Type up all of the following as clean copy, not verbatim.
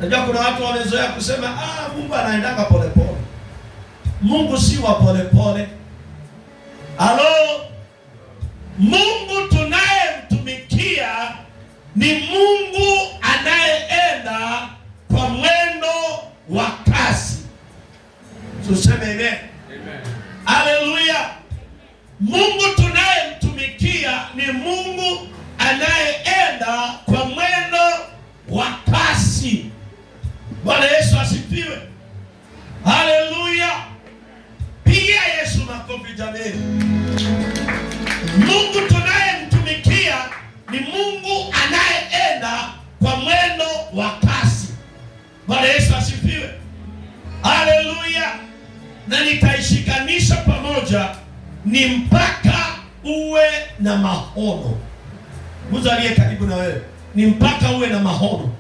Najua kuna watu wamezoea kusema Mungu anaendaka polepole. Mungu si wa polepole. Halo, Mungu tunayemtumikia ni Mungu anayeenda kwa mwendo wa kasi. Tuseme amen. Haleluya. Mungu tunayemtumikia ni Mungu anayeenda kwa mwendo wa kasi. Bwana Yesu asifiwe. Haleluya. Pigia Yesu makofi jamani. Mungu tunayemtumikia ni Mungu anayeenda kwa mwendo wa kasi. Bwana Yesu asifiwe. Haleluya. Na nitaishikanisha pamoja, ni mpaka uwe na maono. Mzalie karibu na wewe, ni mpaka uwe na maono.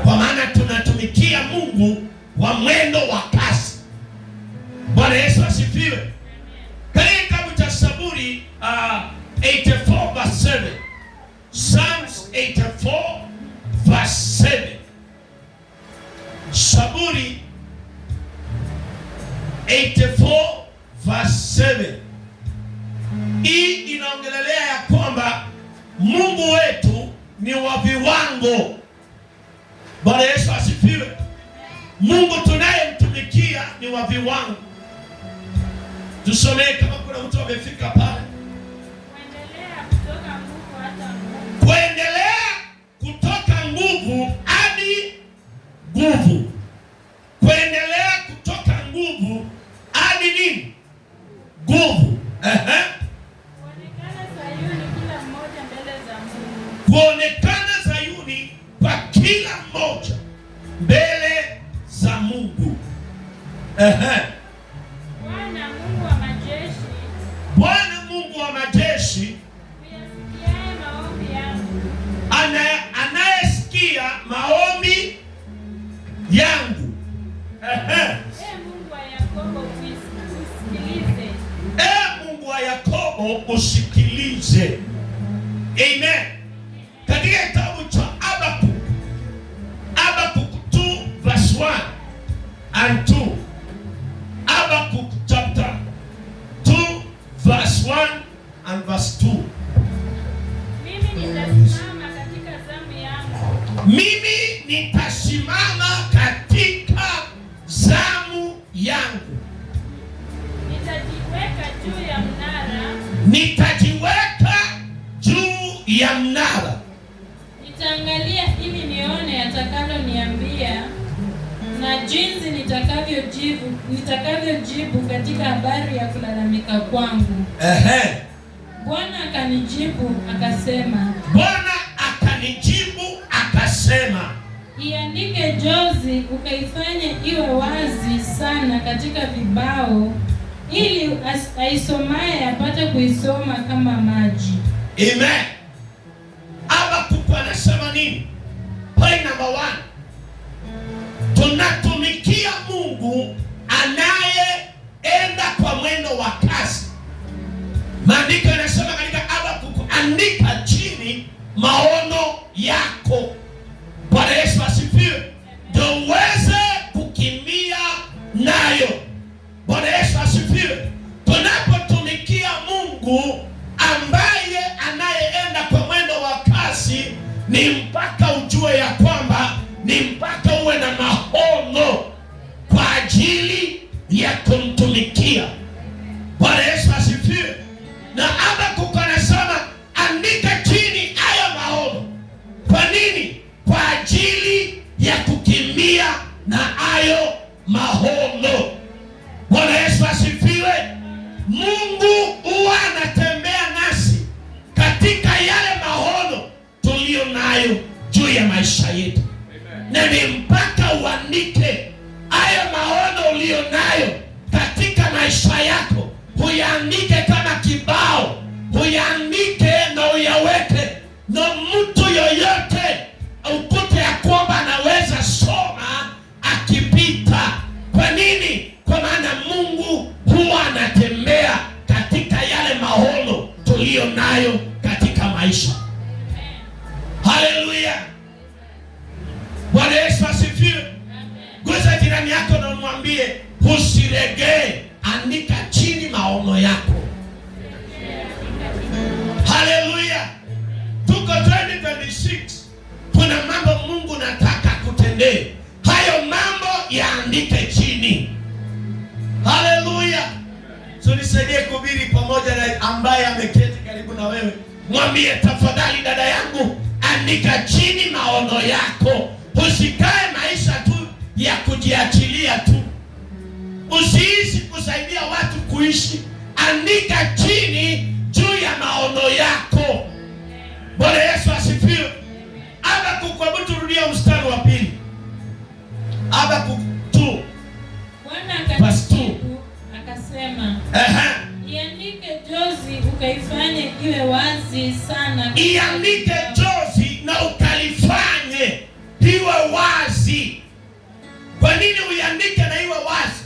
Kwa maana tunatumikia Mungu wa mwendo wa kasi. Bwana Yesu asifiwe. Katika kitabu cha Zaburi 84 verse 7. Psalms 84 verse 7. Zaburi 84 verse 7. Hii inaongelelea ya kwamba Mungu wetu ni wa viwango. Bwana Yesu asifiwe. Mungu tunayemtumikia ni wa viwango. Tusomee kama kuna mtu amefika pale. Kuendelea kutoka nguvu hadi nguvu. Kuendelea kutoka nguvu hadi nini? Nguvu. Kuonekana Sayuni kila mmoja mbele za Mungu. Kuonekana Sayuni kwa kila mmoja mbele za Mungu. Bwana Mungu wa majeshi. Bwana Mungu wa majeshi Uyasikiaye maombi yangu. Anayesikia maombi yangu. Mungu wa Yakobo usikilize. Mungu wa Yakobo usikilize. Amen. Katika kitabu cha Habakkuk 2 verse 1 and 2. Habakkuk chapter 2 verse 1 and verse 2. Mimi nitasimama katika zamu yangu. Mimi nitasimama katika zamu yangu. Nitajiweka juu ya mnara. Nitajiweka juu ya mnara. Nitaangalia ili nione atakaloniambia na jinsi nitakavyojibu katika habari ya kulalamika kwangu. Bwana akanijibu akasema, iandike jozi ukaifanye iwe wazi sana katika vibao, ili aisomaye apate kuisoma kama maji. Amen. Habakkuk anasema nini? Point number 1. Tunatumikia Mungu anayeenda kwa mwendo wa kasi. Maandiko yanasema katika Habakkuk, andika chini maono yako. Bwana Yesu asifiwe. Ndio uweze kukimbia nayo. Bwana Yesu asifiwe. Tunapotumikia Mungu ambaye anayeenda kwa mwendo wa kasi, ni mpaka ujue ya kwamba ni mpaka uwe na maono kwa ajili ya kumtumikia. Bwana Yesu asifiwe. Na Habakkuk anasema andika chini haya maono. Kwa nini? Kwa ajili ya kukimbia na hayo maono. Bwana Yesu asifiwe. Mungu huwa anatembea nasi katika yale maono tuliyo nayo juu ya maisha yetu. Na ni mpaka uandike haya maono uliyo nayo katika maisha yako. Huyaandike kama kibao, huyaandike na uyaweke, na mtu yoyote ukute ya kwamba anaweza soma akipita. Kwa nini? Kwa maana Mungu huwa anatembea katika yale maono tuliyo nayo katika maisha. Haleluya. jirani yako na umwambie usiregee, andika chini maono yako. Haleluya. Tuko 2026. Kuna mambo Mungu nataka kutendee. Hayo mambo yaandike chini. Haleluya. So nisaidie kuhubiri pamoja na ambaye ameketi karibu na wewe. Mwambie tafadhali, dada yangu, andika chini maono yako. Usikae maisha tu ya kujiachilia tu. Usiishi kusaidia watu kuishi. Andika chini juu ya maono yako. Bwana Yesu asifiwe. Habakuku, hebu rudia mstari wa pili. Habakuku 2. Bwana akajibu akasema, iandike jozi ukaifanye iwe wazi sana. Iandike jozi na ukalifanye iwe wazi. Kwa nini uiandike na iwe wazi?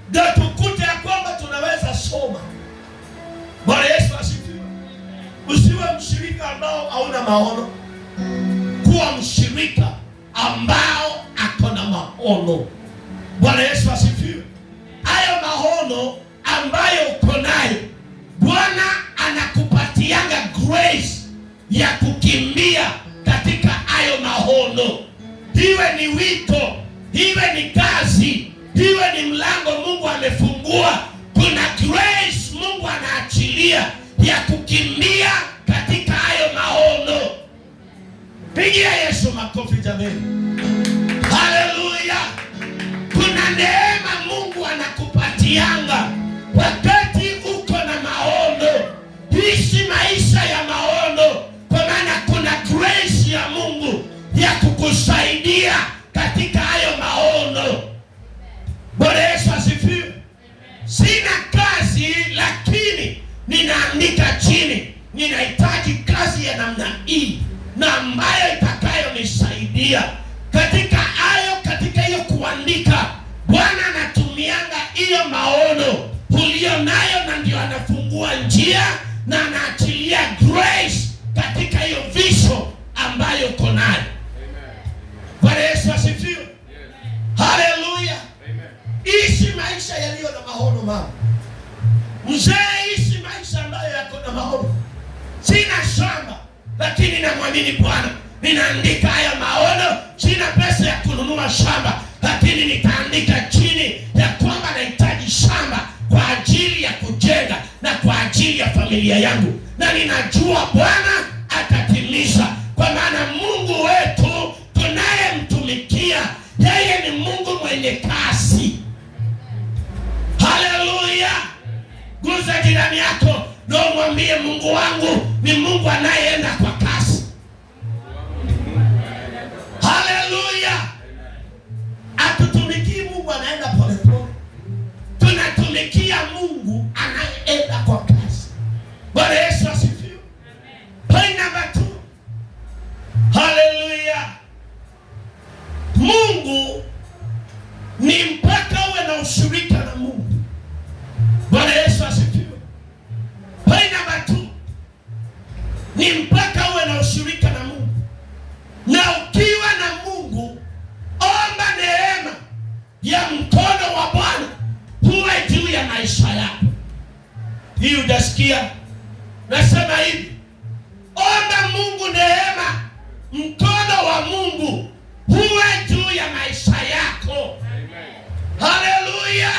Ndio tukute ya kwamba tunaweza soma. Bwana Yesu asifiwe. Usiwe mshirika ambao hauna maono. Kuwa mshirika ambao ako na maono. Bwana Yesu asifiwe. Hayo maono ambayo uko nayo, Bwana anakupatianga grace ya kukimbia katika hayo maono. Iwe ni wito, iwe ni kazi, iwe ni mlango Mungu amefungua, kuna grace Mungu anaachilia ya kukimbia katika hayo maono. Pigia Yesu makofi jamani. Haleluya. Kuna neema Mungu anakupatianga wakati uko na maono. Ishi maisha ya maono, kwa maana kuna grace ya Mungu ya kukusaidia katika hayo maono. Bwana Yesu asifiwe. Sina kazi lakini ninaandika chini, ninahitaji kazi ya namna hii na ambayo itakayonisaidia katika hayo. Katika hiyo kuandika, Bwana anatumianga hiyo maono ulio nayo, na ndio anafungua njia na anaachilia grace katika hiyo vision ambayo uko nayo. Bwana Yesu asifiwe. Haleluya. Ishi maisha yaliyo na maono mama. Mzee, ishi maisha ambayo yako na maono. Sina shamba lakini namwamini Bwana. Ninaandika haya maono. Sina pesa ya kununua shamba lakini nitaandika chini ya kwamba nahitaji shamba kwa ajili ya kujenga na kwa ajili ya familia yangu, na ninajua Bwana atatimiza, kwa maana Mungu wetu tunayemtumikia yeye ni Mungu mwenye kasi. Haleluya. Guza jirani yako na mwambie, Mungu wangu ni Mungu anayeenda kwa kasi. Haleluya. Atutumikii Mungu anaenda pole pole. Tunatumikia Mungu anayeenda kwa kasi. Bwana Yesu asifiwe. Point number 2. Haleluya. Mungu ni mpaka uwe na ushirika na Mungu. Bwana Yesu asifiwe. Point number 2. Ni mpaka uwe na ushirika na Mungu. Na ukiwa na Mungu, omba neema ya mkono wa Bwana uwe juu ya maisha yako. Hii utasikia nasema hivi, omba Mungu neema, mkono wa Mungu uwe juu ya maisha yako. Haleluya.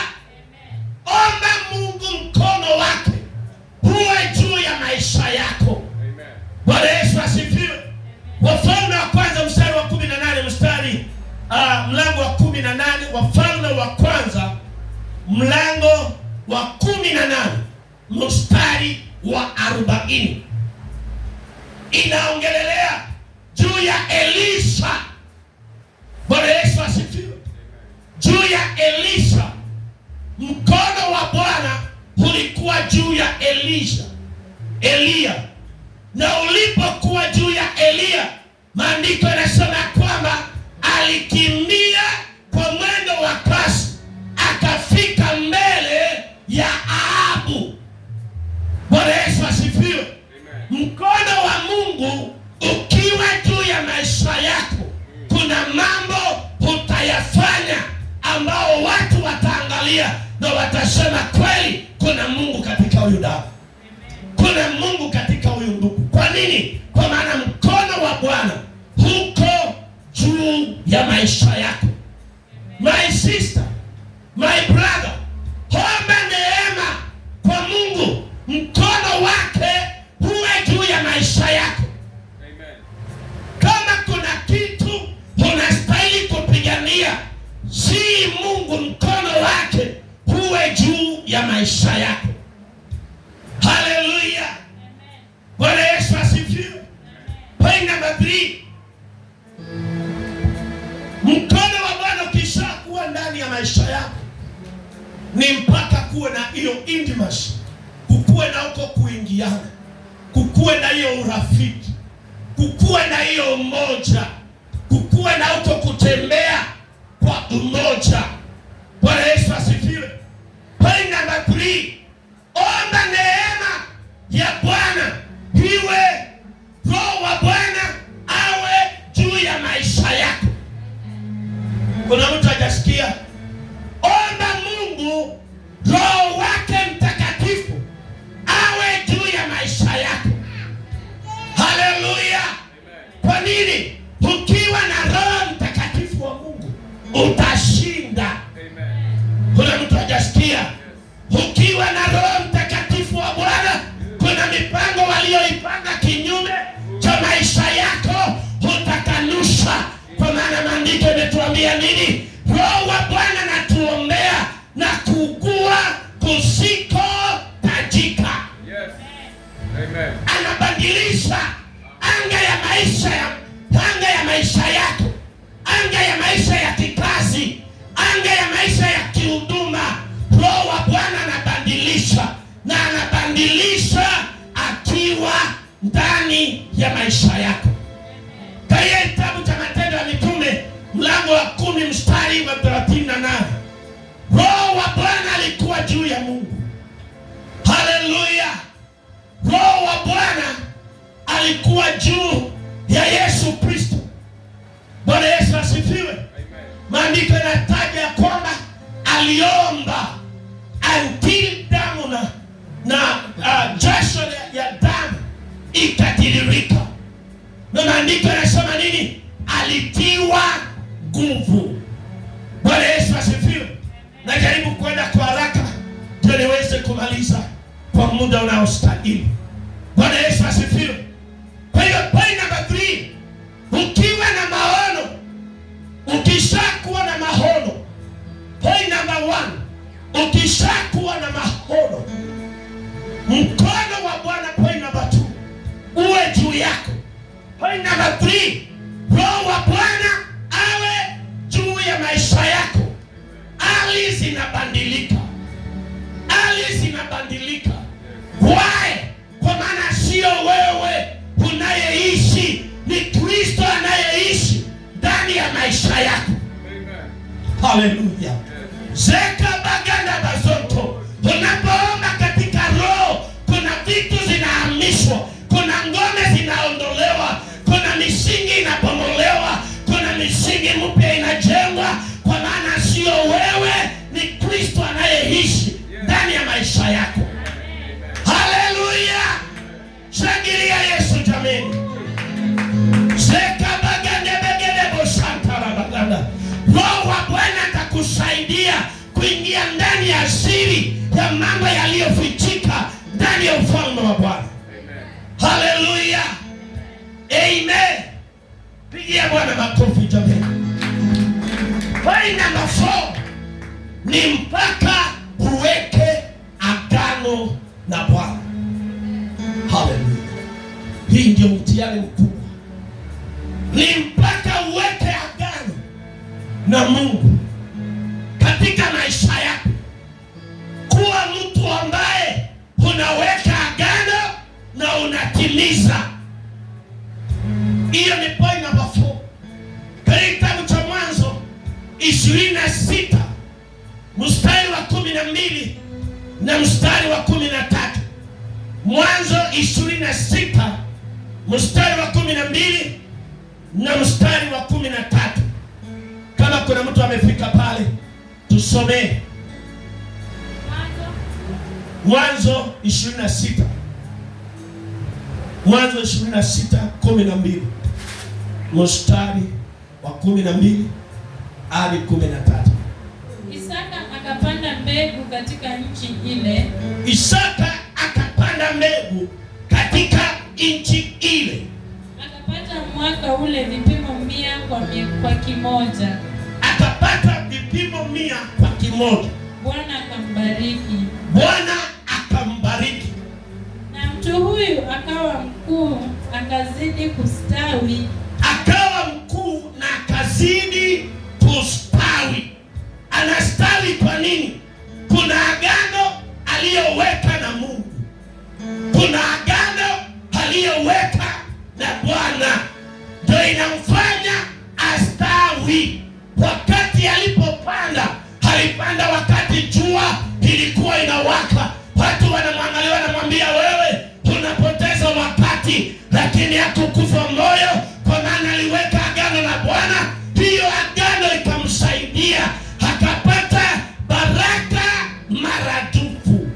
Omba Mungu mkono wake uwe juu ya maisha yako. Bwana Yesu asifiwe. Wafalme wa kwanza mstari wa 18 mlango wa 18. Wafalme wa kwanza mlango wa 18 mstari wa 40 inaongelelea juu ya Elisha. Bwana Yesu asifiwe. Juu ya Elisha, mkono wa Bwana ulikuwa juu ya Elia. Na ulipokuwa juu ya Elia, maandiko yanasema kwamba alikimbia kwa mwendo wa kasi akafika mbele ya Ahabu. Bwana Yesu asifiwe. Mkono wa Mungu ukiwa juu ya maisha yako, kuna mambo utayafanya haleluya, na watasema kweli kuna Mungu katika huyu dada, kuna Mungu katika huyu ndugu. Kwa nini? Kwa maana mkono wa Bwana huko juu ya maisha yako. My sister, my brother, omba neema kwa Mungu, mkono wake huwe juu ya maisha yako. Amen. Kama kuna kitu unastahili kupigania, si Mungu, mkono wake huwe juu ya maisha yako. Haleluya. Bwana Yesu asifiwe. Point number 3. Mkono wa Bwana ukishakuwa ndani ya maisha yako, ni mpaka kuwe na hiyo intimacy, kukuwe na huko kuingiana, kukuwe na hiyo urafiki, kukuwe na hiyo umoja, kukuwe na huko kutembea kwa umoja. Bwana Yesu asifiwe. Point number 3. Omba neema ya Bwana iwe, Roho wa Bwana awe juu ya maisha yako. Kuna mtu hajasikia? Omba Mungu Roho wake Mtakatifu awe juu ya maisha yako. Haleluya. Kwa nini? Ukiwa na Roho Mtakatifu wa Mungu utashinda. Kuna mtu hajasikia? Ukiwa na Roho Mtakatifu wa Bwana, kuna mipango walioipanga kinyume cha maisha yako utakanusha. Kwa maana maandiko yametuambia nini? Roho wa Bwana anatuombea na kugua kusiko tajika. Yes. Amen. Anabadilisha anga ya maisha yako, anga ya maisha ya kikazi, anga ya maisha ya kihuduma. Roho wa Bwana anabadilisha, na anabadilisha akiwa ndani ya maisha yako. Katika kitabu cha Matendo ya Mitume mlango wa 10 mstari wa 38, Roho wa Bwana alikuwa juu ya Mungu. Haleluya. Roho wa Bwana alikuwa juu ya Yesu Kristo. Bwana Yesu asifiwe. Maandiko yanataja kwamba aliomba until damu na jasho ya damu ikatiririka. Na maandiko yanasema nini? Alitiwa nguvu. Bwana Yesu asifiwe. Najaribu kwenda kwa haraka ndio niweze kumaliza kwa muda unaostahili. Bwana Yesu asifiwe. Kwa hiyo point number 3, ukiwa na maono, ukishakuwa na maono. Point number 1, ukishakuwa na maono, mkono wa Bwana. Point number 2, uwe juu yako. Point number 3, Roho wa Bwana awe juu ya maisha yako. Hali zinabadilika. Why? Kwa maana sio wewe unayeishi, ni Kristo anayeishi ndani ya maisha yako. Haleluya. Zeka baganda bazonto. Unapoomba katika Roho, kuna vitu zinahamishwa, kuna ngome zinaondolewa, kuna misingi inabomolewa, kuna misingi mpya inajengwa. Kwa maana sio wewe, ni Kristo anayeishi ndani ya maisha yako. Haleluya. Shangilia Yesu jameni. Zeka bagande begede bosantara baganda. Roho wa Bwana atakusaidia kuingia ndani ya siri ya mambo yaliyofichika ndani ya ufalme wa Bwana. Haleluya. Amen. Pigia Bwana makofi jameni. Point number 4 ni mpaka uweke agano na Bwana. Haleluya. Hii ndio mtihani mkubwa. Ni mpaka uweke agano na Mungu katika maisha yako. Kuwa mtu ambaye unaweka agano na unatimiza. Hiyo ni point number 4. Katika kitabu cha Mwanzo 26 mstari wa 12 na mstari wa 13. Mwanzo 26 mstari wa 12 na mstari wa 13. Kama kuna mtu amefika pale, tusomee. Mwanzo 26. Mwanzo 26:12 mstari wa 12 hadi 13. Isaka akapanda mbegu katika nchi ile. Isaka akapanda mbegu katika nchi ile. Akapata mwaka ule vipimo 100 kwa kimoja. Akapata vipimo 100 kwa kimoja. Bwana akambariki. Bwana akambariki. Na mtu huyu akawa mkuu, akazidi kustawi. Akawa mkuu na akazidi kustawi. Anastawi kwa nini? Kuna agano aliyoweka na Mungu. Kuna agano aliyoweka na Bwana, ndio inamfanya astawi. Wakati alipopanda, alipanda wakati jua ilikuwa inawaka. Watu wanamwangalia, wanamwambia wewe unapoteza wakati, lakini hakukufa moyo, kwa maana aliweka agano na Bwana. Hiyo agano ikamsaidia akapata baraka maradufu.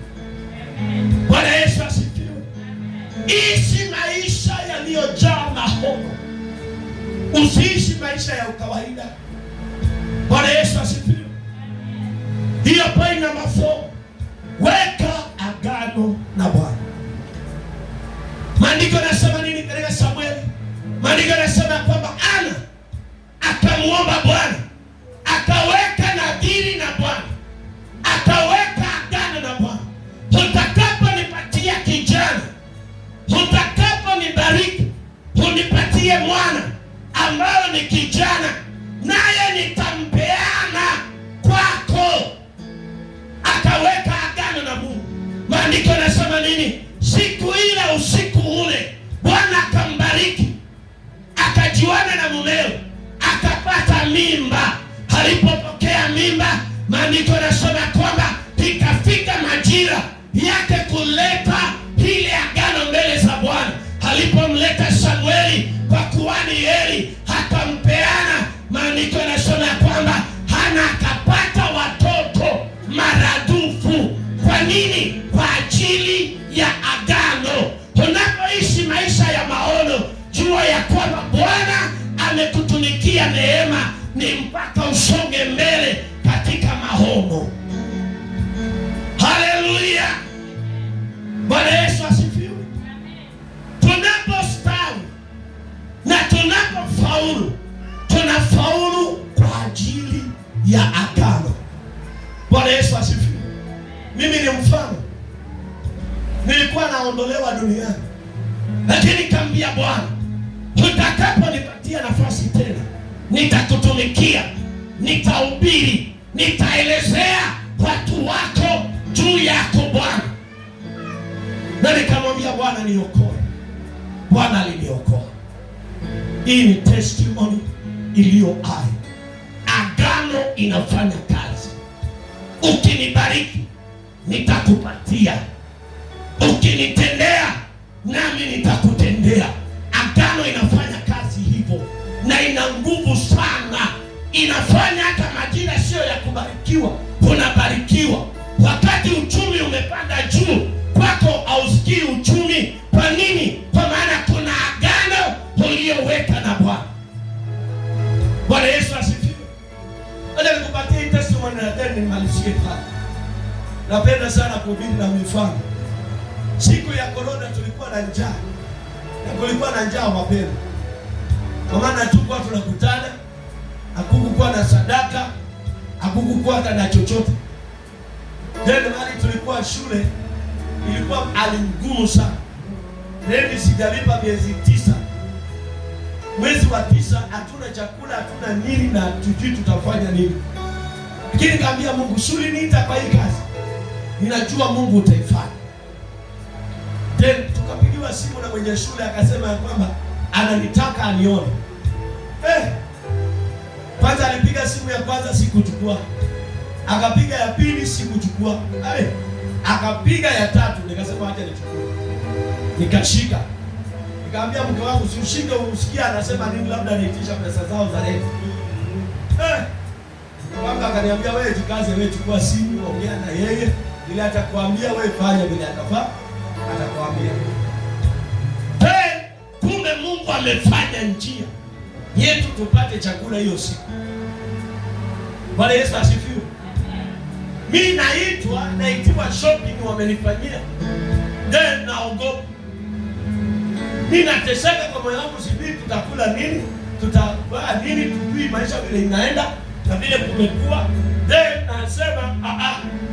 Bwana Yesu asifiwe. Ishi maisha yaliyojaa mahono, usiishi maisha ya ukawaida. Bwana Yesu asifiwe. Hiyo point namba 4, weka agano na Bwana. Maandiko yanasema nini katika Samueli? Maandiko yanasema kwamba Ana akamuomba Bwana, akaweka nadhiri na Bwana, akaweka agano na Bwana. Utakaponipatia kijana, utakaponibariki, unipatie mwana ambayo ni kijana, naye nitampeana kwako. Akaweka agano na Mungu. Maandiko yanasema nini? Siku ile, usiku ule, Bwana akambariki, akajiwana na mumeo, akapata mimba. Alipopokea mimba, maandiko yanasema kwamba ikafika majira yake kuleta ile agano mbele za Bwana. Alipomleta Samueli kwa kuhani Eli, akampeana. Maandiko yanasema kwamba Hana akapata watoto maradufu. Kwa nini? Kwa ajili ya agano. Unapoishi maisha ya maono, jua ya kwamba Bwana amekutunikia neema, ni mpaka usonge mbele katika maono. Haleluya. Bwana Yesu asifiwe. Tunapostawi na tunapofaulu, tunafaulu kwa ajili ya agano. Bwana Yesu asifiwe. Mimi ni mfano. Nilikuwa naondolewa duniani, lakini nikamwambia Bwana, utakaponipatia nafasi tena, nitakutumikia, nitahubiri, nitaelezea watu wako juu yako Bwana. Na nikamwambia Bwana, niokoe. Bwana aliniokoa. Hii ni testimony iliyo hai. Agano inafanya kazi. Ukinibariki, nitakupatia. Ukinitendea, nami nitakutendea. Agano inafanya kazi hivyo, na ina nguvu sana. Inafanya hata majira sio ya kubarikiwa, unabarikiwa. Wakati uchumi umepanda juu, kwako hausikii uchumi. Kwa nini? Kwa maana kuna agano uliyoweka na Bwana. Bwana Yesu asifiwe. Acha nikupatie hii testimony na then nimalizie pale. Napenda sana kuhubiri na mifano. Siku ya corona tulikuwa na njaa. Na kulikuwa na njaa mapema. Kwa maana tulikuwa tunakutana, hakukuwa na sadaka, hakukuwa na chochote. Ndio maana tulikuwa shule ilikuwa alingumu sana. Leo sijalipa miezi 9. Mwezi wa 9 hatuna chakula, hatuna nini na tujui tutafanya nini. Lakini nikamwambia Mungu, shule niita kwa hii kazi, ninajua Mungu utaifanya. Then tukapigiwa simu na mwenye shule akasema kwamba ananitaka anione. Kwanza alipiga simu ya kwanza sikuchukua. Akapiga ya pili sikuchukua. Akapiga ya tatu nikasema acha nichukue. Nikashika. Nikamwambia mke wangu usiushike, usikia anasema nini, labda niitisha pesa zao za rent. Kwanza akaniambia wewe jikaze, wewe chukua simu ongea na yeye. Vile atakwambia wewe fanya vile atakwambia. Kumbe Mungu amefanya njia yetu tupate chakula hiyo siku. Bwana Yesu asifiwe. Mimi naitiwa shopping wamenifanyia. Then naogopa. Mimi nateseka kwa moyo wangu, sijui tutakula nini, tutavaa nini, tujui maisha vile inaenda na vile kumekuwa. Then nasema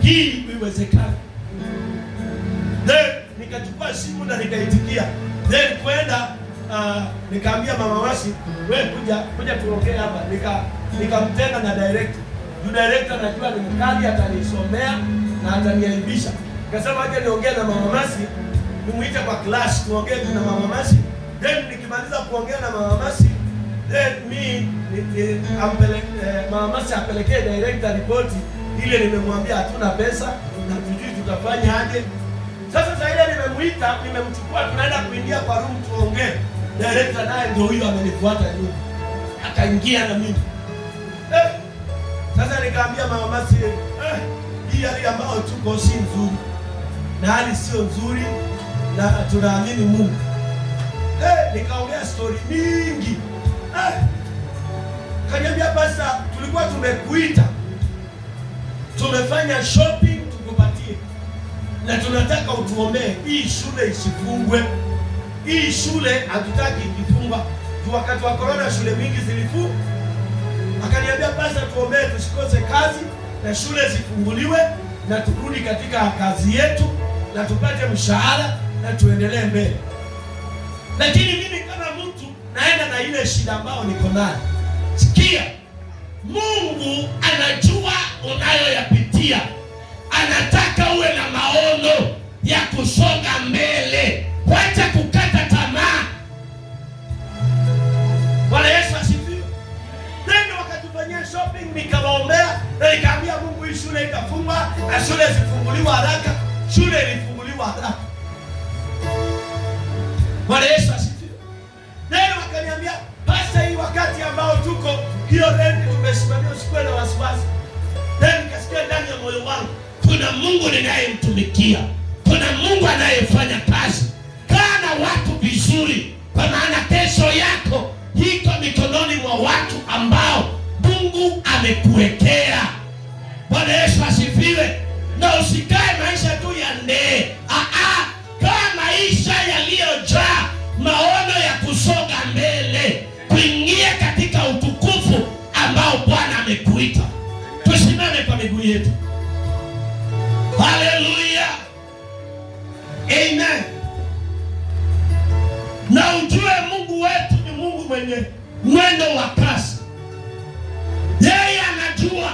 hii iwezekana. Then nikachukua simu na nikaitikia. Then kwenda nikaambia mama Wasi, wewe kuja tuongee hapa. Nikamtenga na director. Director najua ni mkali, atanisomea na ataniaibisha. Nikasema aje niongee na mama Wasi, nimuite kwa class tuongee na mama Wasi. Then nikimaliza kuongea na mama Wasi, then mama Wasi apelekee director report ile nimemwambia hatuna pesa na tujui tutafanya aje. Sasa ile nimemchukua tunaenda kuingia kwa room tuongee. Director naye ndio huyo amenifuata nyuma. Akaingia na mimi. Sasa nikaambia mama Masi, hii hali ambayo tuko si nzuri. Na hali sio nzuri na tunaamini Mungu. Nikaongea story mingi. Kaniambia basi tulikuwa tumekuita. Tumefanya shopping tukupatie. Na tunataka utuombee hii shule isifungwe. Hii shule hatutaki ikifungwa. Wakati wa corona shule mingi zilifungwa. Akaniambia basi tuombee tusikose kazi na shule zifunguliwe na turudi katika kazi yetu na tupate mshahara na tuendelee mbele. Lakini mimi kama mtu naenda na ile shida ambayo niko nayo. Sikia, Mungu anajua unayoyapitia. Anataka uwe na maono ya kusonga mbele. Wacha kukata tamaa. Bwana Yesu asifiwe. Ndio wakatufanyia shopping, nikawaombea na nikaambia Mungu hii shule itafungwa na shule zifunguliwa haraka. Shule ilifunguliwa haraka. Bwana Yesu asifiwe. Ndio wakaniambia basi hii wakati ambao tuko hiyo rent tumesimamia usikwenda na wasiwasi. Ndio nikasikia ndani ya moyo wangu kuna Mungu ninayemtumikia. Kuna Mungu anayefanya kazi. Kana watu vizuri, kwa maana kesho yako iko mikononi mwa watu ambao Mungu amekuwekea. Bwana Yesu asifiwe. Na usikae maisha tu ya ndee. Kama maisha yaliyojaa maono ya kusonga mbele, kuingia katika utukufu ambao Bwana amekuita. Tusimame kwa miguu yetu. Haleluya. Amen. Na ujue Mungu wetu ni Mungu mwenye mwendo wa kasi. Yeye anajua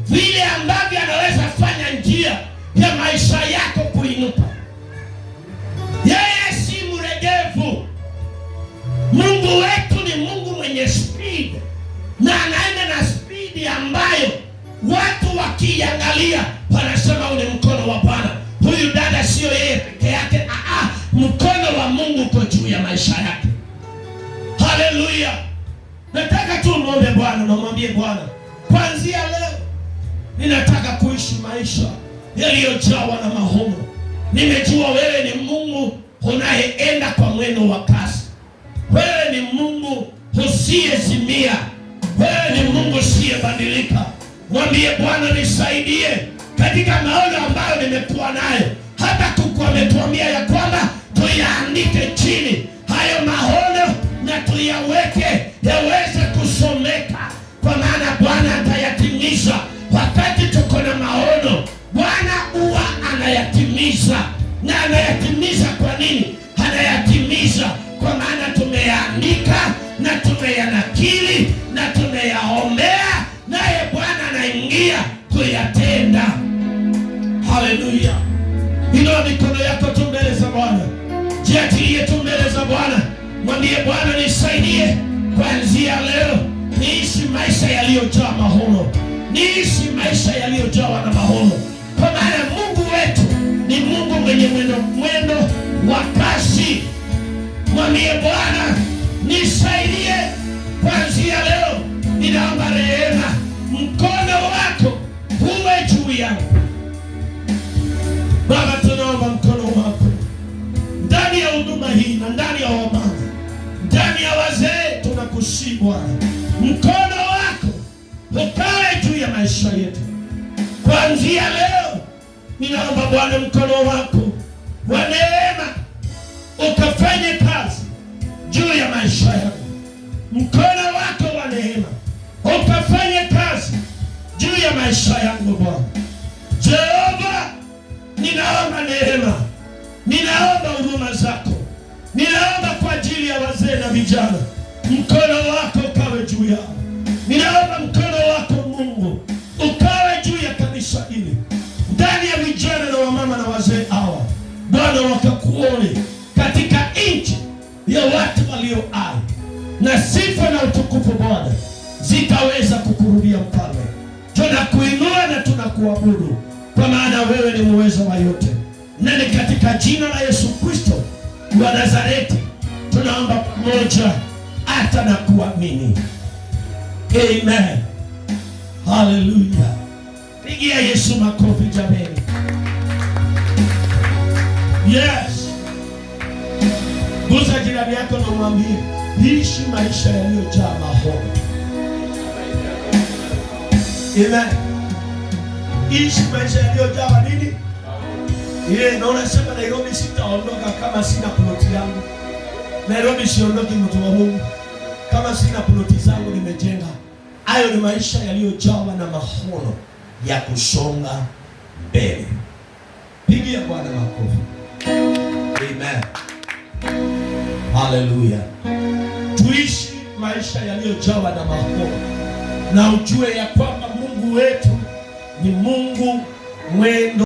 vile ambavyo anaweza fanya njia ya maisha yako kuinuka. Yeye si mregevu. Mungu wetu ni Mungu mwenye speed. Na anaenda na speed ambayo watu wakiangalia wanasema ule mkono wa Bwana. Huyu dada sio yeye peke yake. Mkono wa Mungu uko juu ya maisha yake. Haleluya. Nataka tu muombe Bwana na mwambie Bwana, kuanzia leo ninataka kuishi maisha yaliyojawa na maono. Nimejua wewe ni Mungu unayeenda kwa mwendo wa kasi. Wewe ni Mungu usiyezimia. Wewe ni Mungu usiyebadilika. Mwambie Bwana, nisaidie katika maono ambayo nimekuwa nayo. Hata Mungu ametuambia ya kwamba tuyaandike chini hayo maono na tuyaweke yaweze kusomeka, kwa maana Bwana atayatimiza. Wakati tuko na maono, Bwana huwa anayatimiza. Na anayatimiza kwa nini? Anayatimiza kwa maana tumeyaandika na tumeyanakili na tumeyaombea, naye Bwana anaingia kuyatenda. Haleluya. Inua mikono yako tu mbele za Bwana. Jiachilie tu mbele za Bwana. Mwambie Bwana, nisaidie kuanzia leo niishi maisha yaliyojaa maono. Niishi maisha yaliyojawa na maono. Kwa maana Mungu wetu ni Mungu mwenye mwendo wa kasi. Mwambie Bwana, nisaidie kuanzia leo. Ninaomba rehema, mkono wako uwe juu yangu. huduma hii na ndani ya wamama, ndani ya wazee, tunakusihi Bwana, mkono wako ukawe juu ya maisha yetu kuanzia leo. Ninaomba Bwana, mkono wako wa neema ukafanye kazi juu ya maisha yangu. Mkono wako wa neema ukafanye kazi juu ya maisha yangu Bwana. Jehova, ninaomba neema, ninaomba huruma zako, ninaomba kwa ajili ya wazee na vijana, mkono wako ukawe juu yao. Ninaomba mkono wako Mungu ukawe juu ya kanisa hili, ndani ya vijana na wamama na wazee hawa Bwana, wakakuone katika nchi ya watu walio hai, na sifa na utukufu Bwana zikaweza kukurudia Mfalme. Tunakuinua na tunakuabudu kwa maana wewe ni muweza wa yote, na ni katika jina la Yesu Kristo wa Nazareti tunaomba pamoja hata na kuamini. Amen. Hallelujah. Pigia Yesu makofi jameni. Yes. Gusa jirani yako na umwambie, ishi maisha yaliyojaa mahono. Amen. Ishi maisha yaliyojaa nini? Na unasema Nairobi sitaondoka kama sina ploti yangu. Nairobi siondoki mtu wa Mungu kama sina ploti zangu nimejenga. Hayo ni maisha yaliyojawa na mahono ya kusonga mbele. Pigia Bwana makofi. Amen. Hallelujah. Tuishi maisha yaliyojawa na mahono, na ujue ya kwamba Mungu wetu ni Mungu mwendo